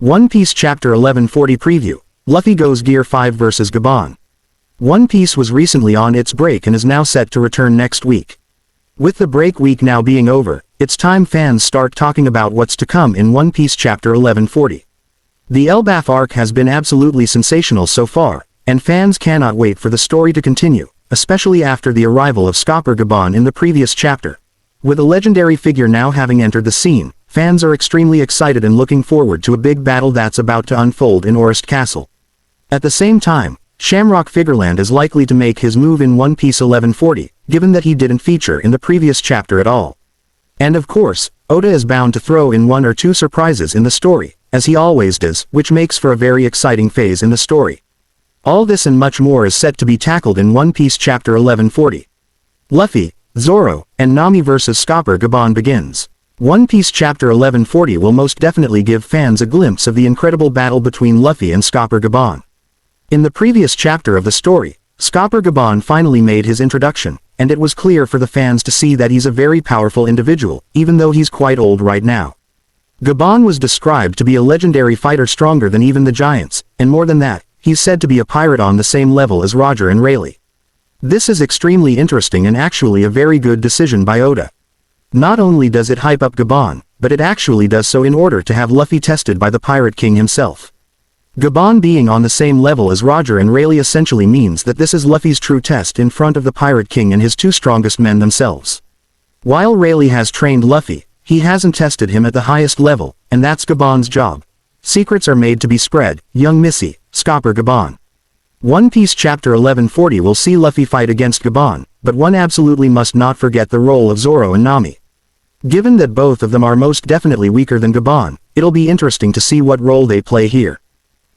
One Piece Chapter 1140 Preview. Luffy goes Gear 5 vs Gaban. One Piece was recently on its break and is now set to return next week. With the break week now being over, it's time fans start talking about what's to come in One Piece Chapter 1140. The Elbaf arc has been absolutely sensational so far, and fans cannot wait for the story to continue, especially after the arrival of Scopper Gaban in the previous chapter. With a legendary figure now having entered the scene, fans are extremely excited and looking forward to a big battle that's about to unfold in Orist Castle. At the same time, Shamrock Figureland is likely to make his move in One Piece 1140, given that he didn't feature in the previous chapter at all. And of course, Oda is bound to throw in one or two surprises in the story, as he always does, which makes for a very exciting phase in the story. All this and much more is set to be tackled in One Piece Chapter 1140. Luffy, Zoro, and Nami vs Scopper Gaban begins. One Piece Chapter 1140 will most definitely give fans a glimpse of the incredible battle between Luffy and Scopper Gaban. In the previous chapter of the story, Scopper Gaban finally made his introduction, and it was clear for the fans to see that he's a very powerful individual, even though he's quite old right now. Gaban was described to be a legendary fighter stronger than even the giants, and more than that, he's said to be a pirate on the same level as Roger and Rayleigh. This is extremely interesting and actually a very good decision by Oda. Not only does it hype up Gaban, but it actually does so in order to have Luffy tested by the Pirate King himself. Gaban being on the same level as Roger and Rayleigh essentially means that this is Luffy's true test in front of the Pirate King and his two strongest men themselves. While Rayleigh has trained Luffy, he hasn't tested him at the highest level, and that's Gaban's job. Secrets are made to be spread, young Missy, Scopper Gaban. One Piece Chapter 1140 will see Luffy fight against Gaban, but one absolutely must not forget the role of Zoro and Nami. Given that both of them are most definitely weaker than Gaban, it'll be interesting to see what role they play here.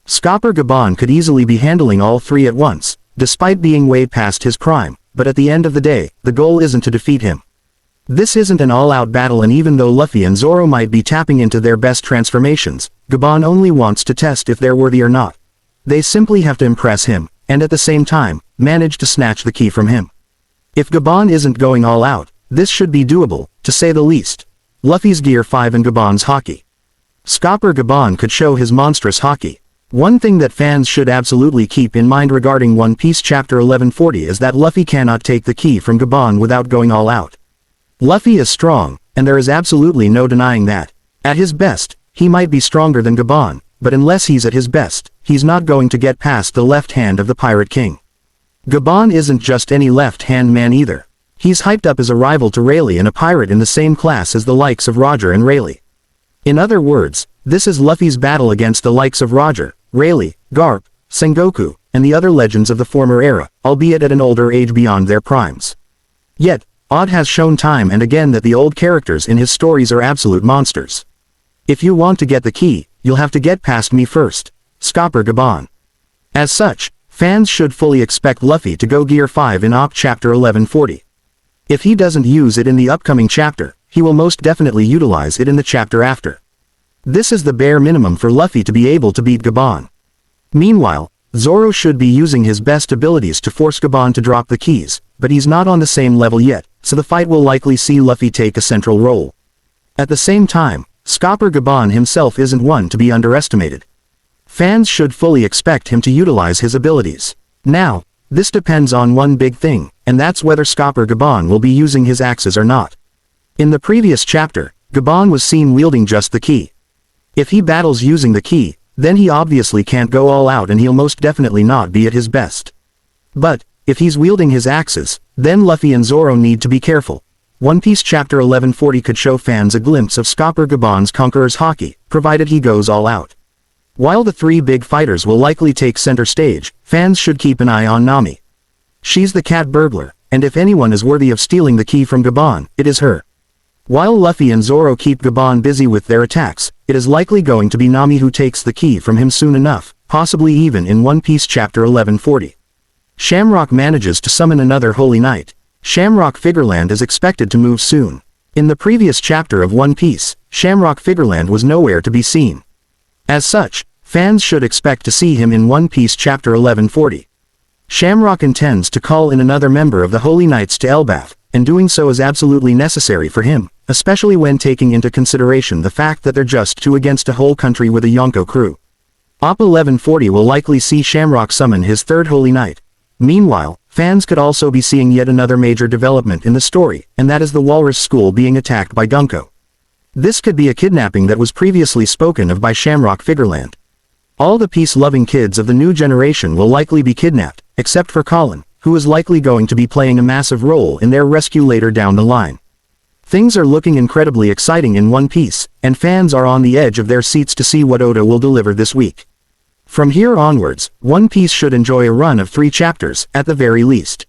Scopper Gaban could easily be handling all three at once, despite being way past his prime, but at the end of the day, the goal isn't to defeat him. This isn't an all-out battle, and even though Luffy and Zoro might be tapping into their best transformations, Gaban only wants to test if they're worthy or not. They simply have to impress him, and at the same time, manage to snatch the key from him. If Gaban isn't going all out, this should be doable, to say the least. Luffy's Gear 5 and Gaban's Haki. Scopper Gaban could show his monstrous Haki. One thing that fans should absolutely keep in mind regarding One Piece Chapter 1140 is that Luffy cannot take the key from Gaban without going all out. Luffy is strong, and there is absolutely no denying that. At his best, he might be stronger than Gaban, but unless he's at his best, he's not going to get past the left hand of the Pirate King. Gaban isn't just any left-hand man either. He's hyped up as a rival to Rayleigh and a pirate in the same class as the likes of Roger and Rayleigh. In other words, this is Luffy's battle against the likes of Roger, Rayleigh, Garp, Sengoku, and the other legends of the former era, albeit at an older age beyond their primes. Yet, Oda has shown time and again that the old characters in his stories are absolute monsters. If you want to get the key, you'll have to get past me first. Scopper Gaban. As such, fans should fully expect Luffy to go Gear 5 in OP Chapter 1140. If he doesn't use it in the upcoming chapter, he will most definitely utilize it in the chapter after. This is the bare minimum for Luffy to be able to beat Gaban. Meanwhile, Zoro should be using his best abilities to force Gaban to drop the keys, but he's not on the same level yet, so the fight will likely see Luffy take a central role. At the same time, Scopper Gaban himself isn't one to be underestimated. Fans should fully expect him to utilize his abilities. Now, this depends on one big thing, and that's whether Scopper Gaban will be using his axes or not. In the previous chapter, Gaban was seen wielding just the key. If he battles using the key, then he obviously can't go all out and he'll most definitely not be at his best. But, if he's wielding his axes, then Luffy and Zoro need to be careful. One Piece Chapter 1140 could show fans a glimpse of Scopper Gaban's Conqueror's Haki, provided he goes all out. While the three big fighters will likely take center stage, fans should keep an eye on Nami. She's the cat burglar, and if anyone is worthy of stealing the key from Gaban, it is her. While Luffy and Zoro keep Gaban busy with their attacks, it is likely going to be Nami who takes the key from him soon enough, possibly even in One Piece Chapter 1140. Shamrock manages to summon another HolyKnight. Shamrock Figureland is expected to move soon. In the previous chapter of One Piece, Shamrock Figureland was nowhere to be seen. As such, fans should expect to see him in One Piece Chapter 1140. Shamrock intends to call in another member of the HolyKnights to Elbaf, and doing so is absolutely necessary for him, especially when taking into consideration the fact that they're just 2 against a whole country with a Yonko crew. Op 1140 will likely see Shamrock summon his 3rd Holy Knight. Meanwhile, fans could also be seeing yet another major development in the story, and that is the Walrus School being attacked by Gunko. This could be a kidnapping that was previously spoken of by Shamrock Figureland. All the peace-loving kids of the new generation will likely be kidnapped, except for Colin, who is likely going to be playing a massive role in their rescue later down the line. Things are looking incredibly exciting in One Piece, and fans are on the edge of their seats to see what Oda will deliver this week. From here onwards, One Piece should enjoy a run of 3 chapters, at the very least.